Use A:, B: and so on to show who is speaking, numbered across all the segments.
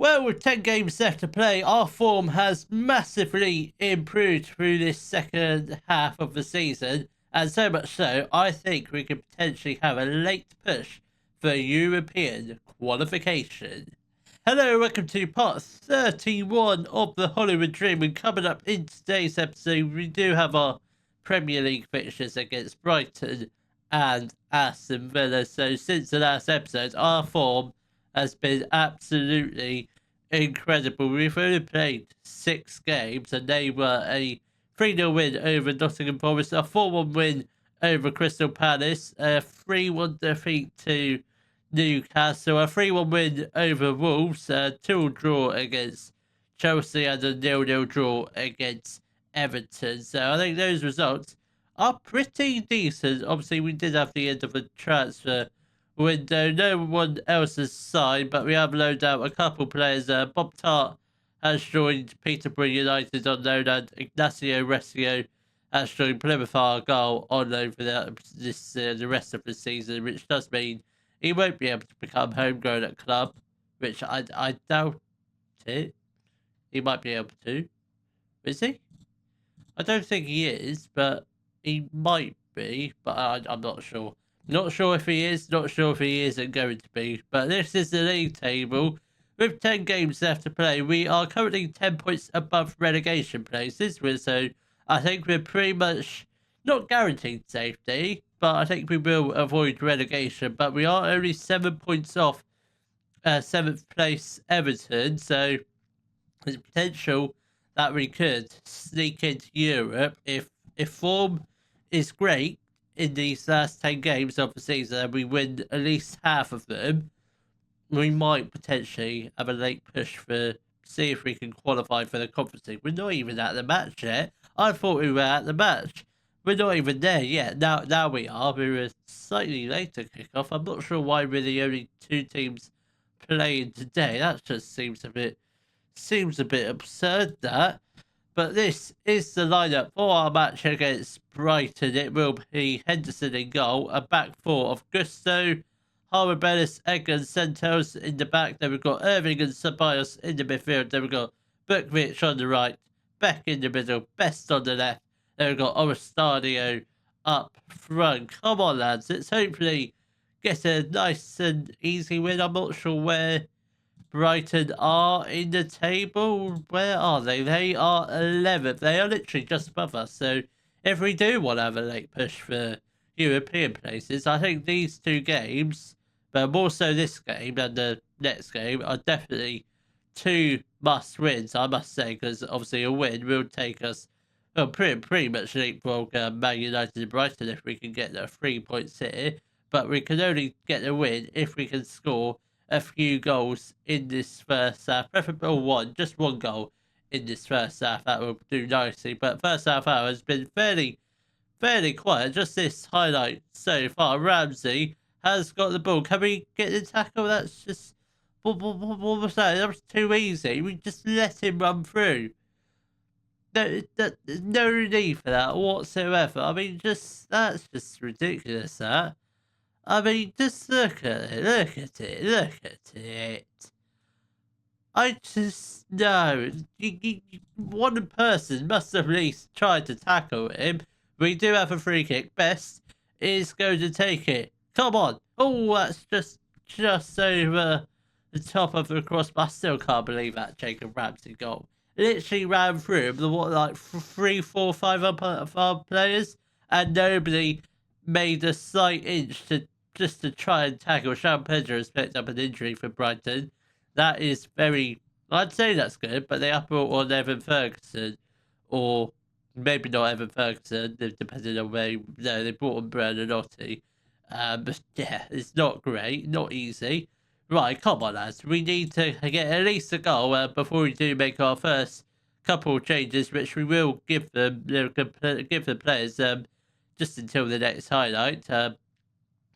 A: Well, with 10 games left to play, our form has massively improved through this second half of the season, and so much so, I think we could potentially have a late push for European qualification. Hello, welcome to part 31 of the Hollywood Dream, and coming up in today's episode, we do have our Premier League fixtures against Brighton and Aston Villa. So since the last episode, our form has been absolutely incredible. We've only played 6 games, and they were a 3-0 win over Nottingham Forest, a 4-1 win over Crystal Palace, a 3-1 defeat to Newcastle, a 3-1 win over Wolves, a 2-2 draw against Chelsea, and a 0-0 draw against Everton. So I think those results are pretty decent. Obviously, we did have the end of a transfer window. No one else has signed, but we have loaned out a couple players. Bob Tart has joined Peterborough United on loan, and Ignacio Rescio has joined Plymouth Argyle on loan for the rest of the season, which does mean he won't be able to become homegrown at club, which I doubt it. He might be able to. Is he? I don't think he is, but he might be, but I'm not sure. Not sure if he is, not sure if he isn't going to be. But this is the league table. With 10 games left to play, we are currently 10 points above relegation places. So I think we're pretty much not guaranteed safety, but I think we will avoid relegation. But we are only 7 points off 7th place Everton. So there's potential that we could sneak into Europe if form is great in these last 10 games of the season and we win at least half of them. We might potentially have a late push for see if we can qualify for the Conference League. We're not even at the match yet. I thought we were at the match. We're not even there yet. Now we are. We were slightly later kickoff. I'm not sure why we're the only 2 teams playing today. That just seems a bit absurd, that. But this is the lineup for our match against Brighton. It will be Henderson in goal, a back 4 of Gusto, Harvard-Bellis, Egg and Santos in the back. Then we've got Irving and Ceballos in the midfield. Then we've got Bukvich on the right, Beck in the middle, Best on the left. Then we've got Oristadio up front. Come on, lads. Let's hopefully get a nice and easy win. I'm not sure where Brighton are in the table. Where are they? They are 11th. They are literally just above us. So if we do want to have a late push for European places, I think these 2 games, but more so this game and the next game, are definitely 2 must wins, I must say, because obviously a win will take us pretty much leapfrog Man United and Brighton if we can get the 3 points here. But we can only get the win if we can score a few goals in this first half, preferably just one goal in this first half. That will do nicely. But first half hour has been fairly quiet. Just this highlight so far. Ramsey has got the ball. Can we get the tackle? That's just what was that? That was too easy. We just let him run through. No need for that whatsoever. I mean, that's just ridiculous. That. I mean, just look at it. I just know. One person must have at least tried to tackle him. We do have a free kick. Best is going to take it. Come on. Oh, that's just over the top of the crossbar. I still can't believe that Jacob Ramsey goal. Literally ran through him, like 3, 4, 5 of our players, and nobody made a slight inch just to try and tackle. Sean Pedro has picked up an injury for Brighton. That is I'd say that's good, but they have brought on Evan Ferguson, or maybe not Evan Ferguson, depending on where. No, they brought on Bernardotti. But yeah, it's not great, not easy. Right, come on, lads. We need to get at least a goal before we do make our first couple of changes, which we will give them, give the players just until the next highlight.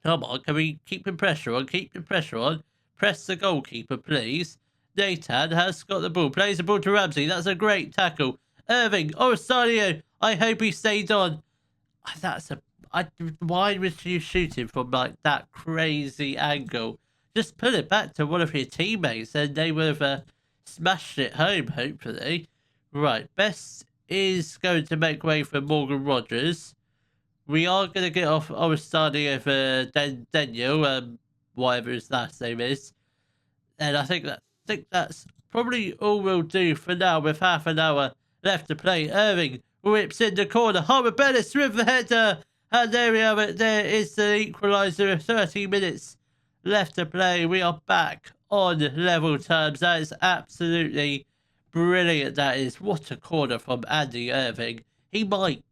A: Come on, can we keep the pressure on? Keep the pressure on. Press the goalkeeper, please. Nathan has got the ball. Plays the ball to Ramsey. That's a great tackle. Irving, Oristadio. I hope he stayed on. Why was you shooting from like that crazy angle? Just put it back to one of your teammates and they would have smashed it home, hopefully. Right, Best is going to make way for Morgan Rogers. We are going to get off our starting over Daniel, whatever his last name is. And I think that's probably all we'll do for now with half an hour left to play. Irving whips in the corner. Harbour Bellis with the header. And there we have it. There is the equaliser. 30 minutes left to play. We are back on level terms. That is absolutely brilliant. That is. What a corner from Andy Irving. He might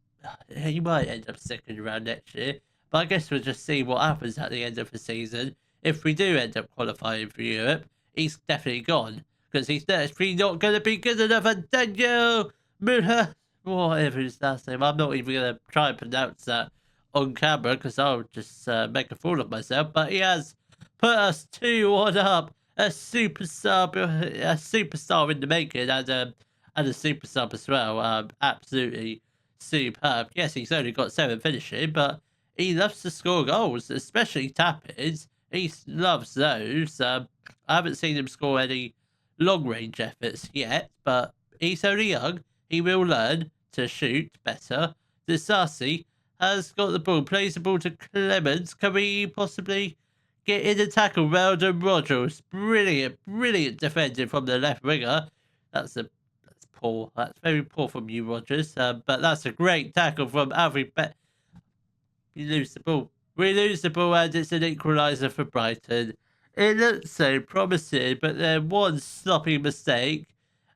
A: end up sticking around next year. But I guess we'll just see what happens at the end of the season. If we do end up qualifying for Europe, he's definitely gone. Because he's definitely not going to be good enough. And Daniel Mulher, whatever his last name, I'm not even going to try and pronounce that on camera because I'll just make a fool of myself. But he has put us 2-1 up. A superstar in the making, and a super sub as well. Absolutely superb. Yes, he's only got 7 finishing, but he loves to score goals, especially tap-ins. He loves those. I haven't seen him score any long-range efforts yet, but he's only young. He will learn to shoot better. Disasi has got the ball, plays the ball to Clemens. Can we possibly get in the tackle? Weldon Rogers. Brilliant defending from the left winger. That's poor. That's very poor from you, Rogers. But that's a great tackle from Alfie You lose the ball. We lose the ball and it's an equaliser for Brighton. It looks so promising, but then one sloppy mistake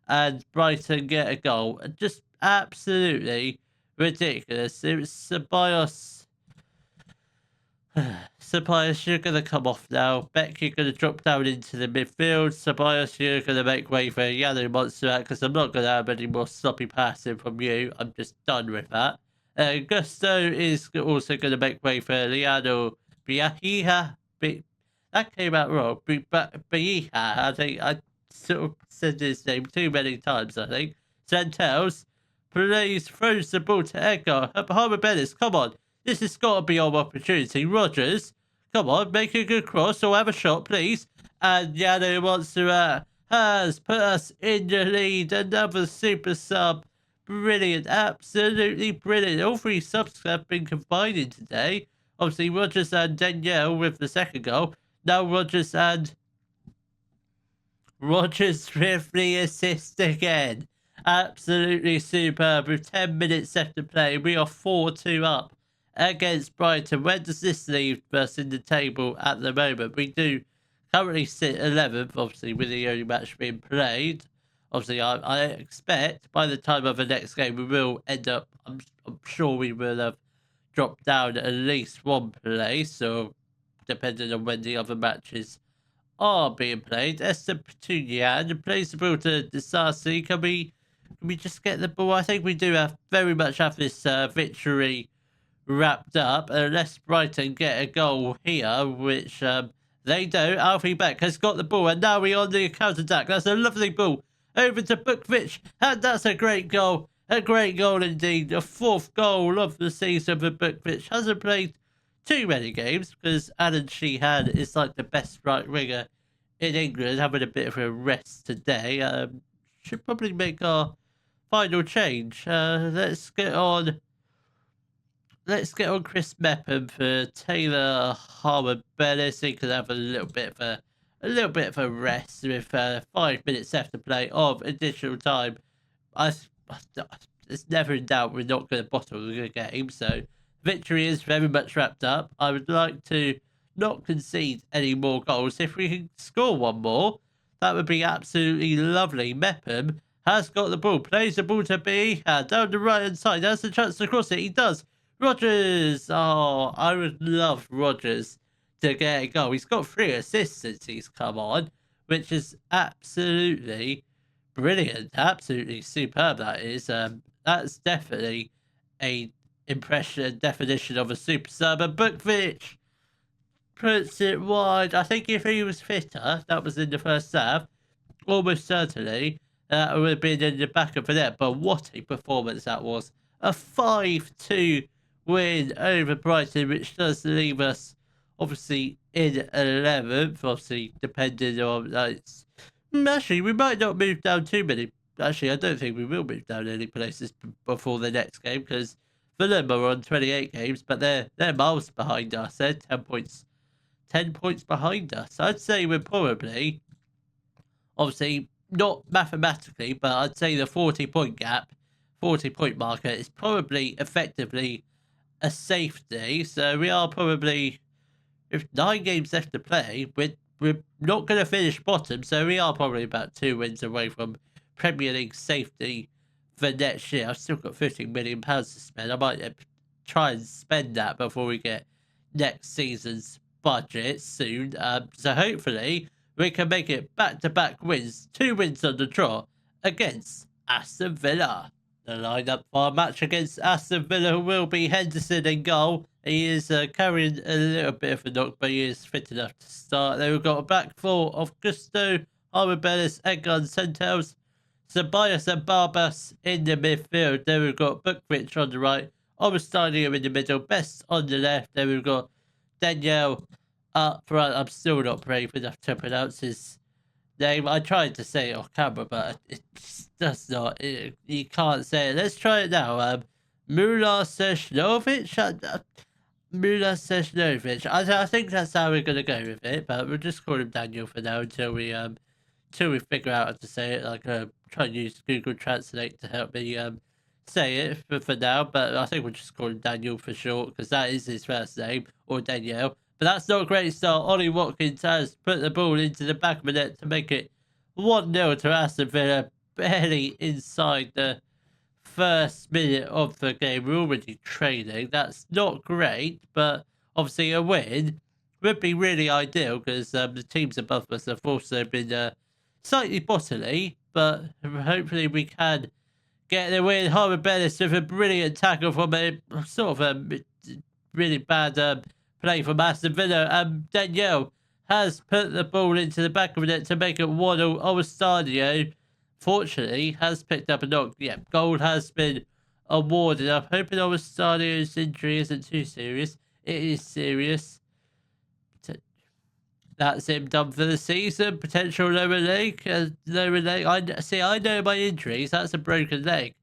A: and Brighton get a goal. Just absolutely ridiculous. It was Ceballos. Ceballos, you're going to come off now. Beck, you're going to drop down into the midfield. Ceballos, you're going to make way for Yano Montserrat because I'm not going to have any more sloppy passing from you. I'm just done with that. Gusto is also going to make way for Liano Biahiha. That came out wrong. Biahiha, I think I sort of said his name too many times, I think. Santel's throws the ball to Edgar. Harbour Bellis, come on. This has got to be our opportunity. Rogers, come on, make a good cross or have a shot, please. And Yano Montserrat has put us in the lead. Another super sub. Brilliant, absolutely brilliant. All 3 subs have been combining today. Obviously, Rogers and Danielle with the second goal. Now Rogers with the assist again. Absolutely superb. With 10 minutes left to play, we are 4-2 up against Brighton. Where does this leave us in the table at the moment? We do currently sit 11th, obviously, with the only match being played. Obviously, I expect by the time of the next game, we will end up, I'm sure we will have dropped down at least 1 place, so depending on when the other matches are being played. Esther Petunian plays the ball to Disasi. Can we just get the ball? I think we do very much have this victory wrapped up, unless Brighton get a goal here, which they do. Alfie Beck has got the ball, and now we're on the counter-attack. That's a lovely ball. Over to Bukvich, and that's a great goal. A great goal indeed. The 4th goal of the season for Bukvich. Hasn't played too many games because Alan Sheehan is like the best right winger in England, having a bit of a rest today. Should probably make our final change. Let's get on Chris Mepham for Taylor Harbour Bellis. He could have a little bit of a rest with 5 minutes left to play of additional time. It's never in doubt we're not going to bottle the game, so victory is very much wrapped up. I would like to not concede any more goals. If we can score 1 more, that would be absolutely lovely. Mepham has got the ball, plays the ball to B, down the right hand side, has the chance to cross it. He does. Rogers, oh, I would love Rogers to get a goal. He's got 3 assists since he's come on, which is absolutely brilliant, absolutely superb. That is. That's definitely a definition of a super sub. And Bukvich puts it wide. I think if he was fitter, that was in the first half, almost certainly that would have been in the back of the net. But what a performance that was! A 5-2 win over Brighton, which does leave us obviously in 11th, obviously depending on Actually, we might not move down too many. Actually, I don't think we will move down any places before the next game because Fulham are on 28 games, but they're miles behind us. They're 10 points behind us. I'd say we're probably, obviously not mathematically, but I'd say the 40-point gap, 40-point marker is probably effectively a safety. So we are probably, with 9 games left to play, we're not going to finish bottom, so we are probably about 2 wins away from Premier League safety for next year. I've still got £15 million to spend. I might try and spend that before we get next season's budget soon. So hopefully we can make it back-to-back wins, 2 wins on the trot against Aston Villa. The lineup for our match against Aston Villa will be Henderson in goal. He is carrying a little bit of a knock, but he is fit enough to start. Then we've got a back four of Gusto, Armabelis, Edgar, and Centels, Ceballos and Barbas in the midfield. Then we've got Bukvich on the right, Oberstadium in the middle, Best on the left. Then we've got Danielle up front. I'm still not brave enough to pronounce his name. I tried to say it off camera, but it does not. You can't say it. Let's try it now. Mula Seshnovic? Mula Seshnovic. I think that's how we're going to go with it, but we'll just call him Daniel for now until we figure out how to say it. Like, try and use Google Translate to help me say it for now, but I think we'll just call him Daniel for short, because that is his first name, or Danielle. But that's not a great start. Ollie Watkins has put the ball into the back of the net to make it 1-0 to Aston Villa, barely inside the first minute of the game. We're already trailing. That's not great, but obviously a win would be really ideal, because the teams above us have also been slightly bottly, but hopefully we can get the win. Harvey Bellis with a brilliant tackle from a sort of a really bad play from Aston Villa, and Danielle has put the ball into the back of the net to make it 1-0. Stadio, fortunately, has picked up a knock. Yeah, goal has been awarded. I'm hoping Stadio's injury isn't too serious. It is serious. That's him done for the season. Potential lower leg. I know my injuries. That's a broken leg.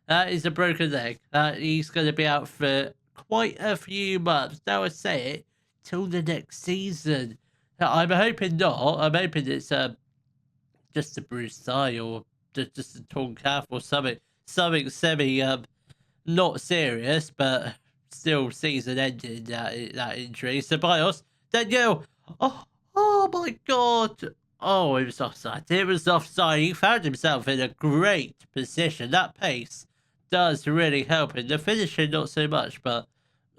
A: That is a broken leg. He's going to be out for quite a few months. Now I say it, till the next season. I'm hoping not. I'm hoping it's just a bruised thigh, or just a torn calf, or something semi not serious, but still season ending that injury. Ceballos, Daniel. Oh my God. Oh, it was offside. It was offside. He found himself in a great position. That pace does really help him. The finishing, not so much, but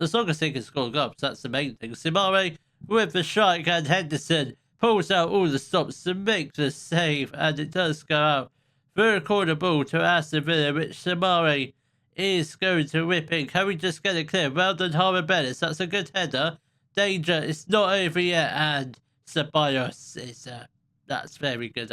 A: as long as he can score goals, that's the main thing. Simare with the strike, and Henderson pulls out all the stops to make the save, and it does go out for a corner ball to Aston Villa, which Simare is going to whip in. Can we just get it clear? Well done, Harvey Bellis. That's a good header. Danger, it's not over yet, and Ceballos is that's very good.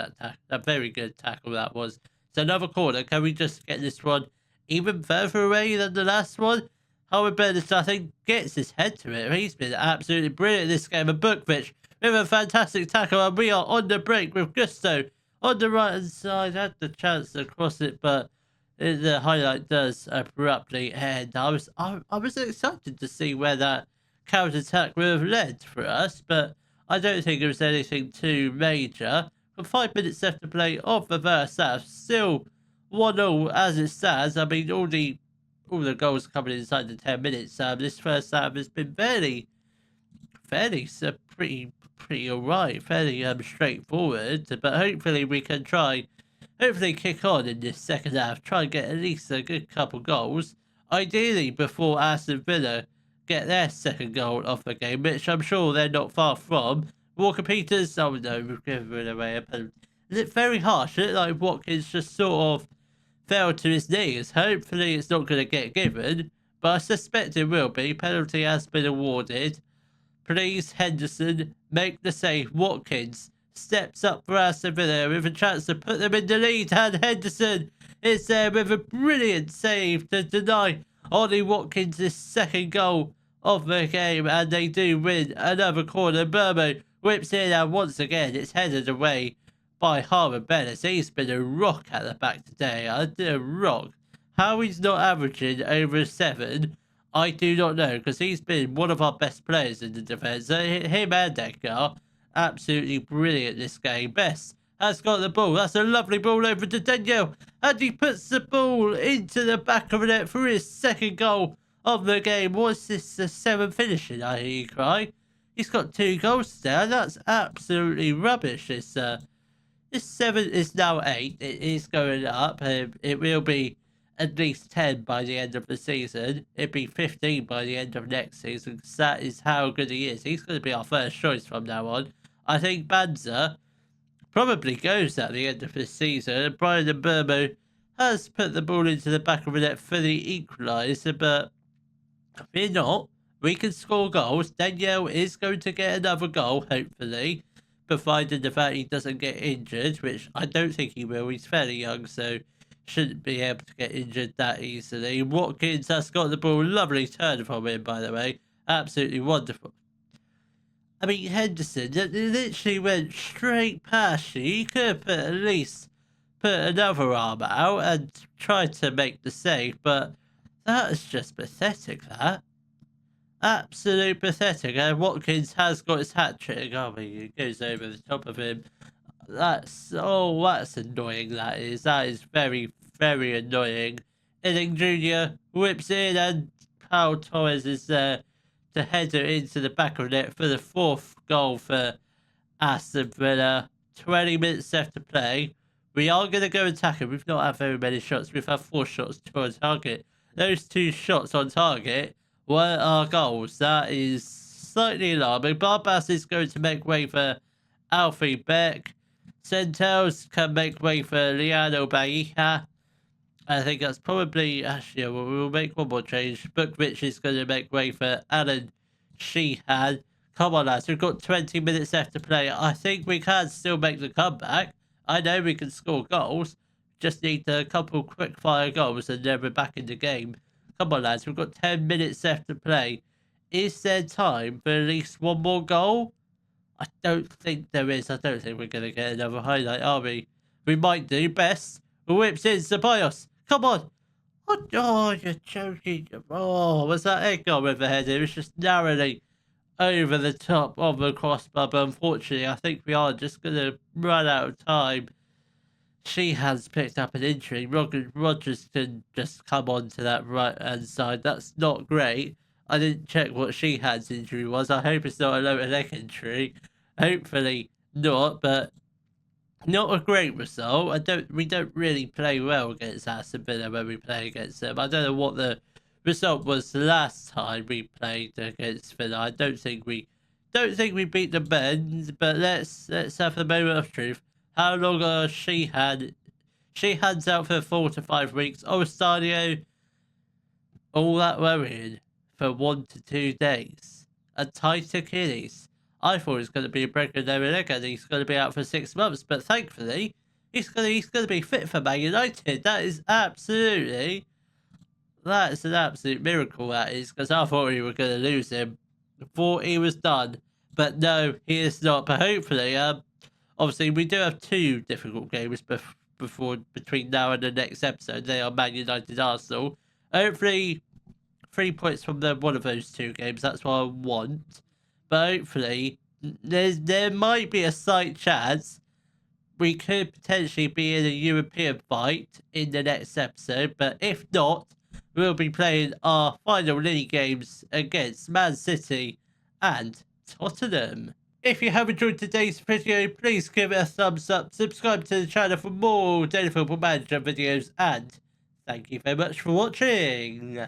A: A very good tackle that was. It's another corner. Can we just get this one even further away than the last one? Harvey Bellis, I think, gets his head to it. He's been absolutely brilliant this game. And Bukvich with a fantastic tackle, and we are on the break with Gusto on the right hand side. Had the chance to cross it, but the highlight does abruptly end. I was excited to see where that counter attack would have led for us, but I don't think it was anything too major. With 5 minutes left to play of the first half, still 1-0 as it stands. I mean, all the goals coming inside the 10 minutes. This first half has been fairly pretty alright, fairly straightforward. But hopefully we can hopefully kick on in this second half, try and get at least a good couple goals, ideally before Aston Villa get their second goal of the game, which I'm sure they're not far from. Walker Peters, oh no, we've given it away. Is it very harsh? It looked like Watkins just sort of fell to his knees. Hopefully it's not going to get given, but I suspect it will be. Penalty has been awarded. Please, Henderson, make the save. Watkins steps up for Aston Villa with a chance to put them in the lead, and Henderson is there with a brilliant save to deny Ollie Watkins' second goal of the game, and they do win another corner. Burmo whips in, and once again it's headed away by Harvard Bellis. He's been a rock at the back today. A rock. How he's not averaging over 7, I do not know, because he's been one of our best players in the defence. Him and Edgar, absolutely brilliant this game. Best has got the ball. That's a lovely ball over to Daniel. And he puts the ball into the back of the net for his second goal of the game. What's this, 7 finishing, I hear you cry? He's got 2 goals today, and that's absolutely rubbish. This 7 is now 8. It is going up. It will be at least 10 by the end of the season. It'd be 15 by the end of next season, because that is how good he is. He's going to be our first choice from now on. I think Banza probably goes at the end of this season. Brian Mburmo has put the ball into the back of the net for the equaliser, but fear not, we can score goals. Daniel is going to get another goal, hopefully, provided the fact he doesn't get injured, which I don't think he will. He's fairly young, so shouldn't be able to get injured that easily. Watkins has got the ball. Lovely turn from him, by the way. Absolutely wonderful. I mean, Henderson literally went straight past you. You could have at least put another arm out and tried to make the save, but that is just pathetic, that. Absolute pathetic. And Watkins has got his hat-trick. I mean, it goes over the top of him. That's annoying, that is. That is very, very annoying. Inning Jr. whips in, and Pau Torres is there to header into the back of the net for the 4th goal for Aston Villa. 20 minutes left to play. We are going to go attacking. We've not had very many shots. We've had 4 shots on target. Those 2 shots on target were our goals. That is slightly alarming. Barbas is going to make way for Alfie Beck. Centels can make way for Liano Bahia. I think that's probably... Actually, we'll make one more change. Bookwich is going to make way for Alan Sheehan. Come on, lads. We've got 20 minutes left to play. I think we can still make the comeback. I know we can score goals. Just need a couple quick-fire goals and then we're back in the game. Come on, lads. We've got 10 minutes left to play. Is there time for at least one more goal? I don't think there is. I don't think we're going to get another highlight, are we? We might do. Best whips in Ceballos. Come on. Oh, you're joking. Oh, was that Edgar with the head? It was just narrowly over the top of the crossbar. But unfortunately, I think we are just going to run out of time. She has picked up an injury. Rogers can just come on to that right-hand side. That's not great. I didn't check what Sheehan's injury was. I hope it's not a lower leg injury. Hopefully not, but not a great result. We don't really play well against Aston Villa when we play against them. I don't know what the result was the last time we played against Villa. I don't think we beat the men, but let's have the moment of truth. How long are Sheehan's out for 4 to 5 weeks. Stadio, all that worrying for 1 to 2 days. A tight Achilles. I thought it was going to be a broken leg and he's going to be out for 6 months, but thankfully he's going to be fit for Man United. That is an absolute miracle, that is, because I thought we were going to lose him. I thought he was done, but no, he is not. But hopefully, obviously we do have 2 difficult games between now and the next episode. They are Man United, Arsenal. Hopefully 3 points from one of those 2 games. That's what I want. But hopefully, there might be a slight chance we could potentially be in a European fight in the next episode. But if not, we'll be playing our final league games against Man City and Tottenham. If you have enjoyed today's video, please give it a thumbs up, subscribe to the channel for more Daily Football Manager videos, and thank you very much for watching.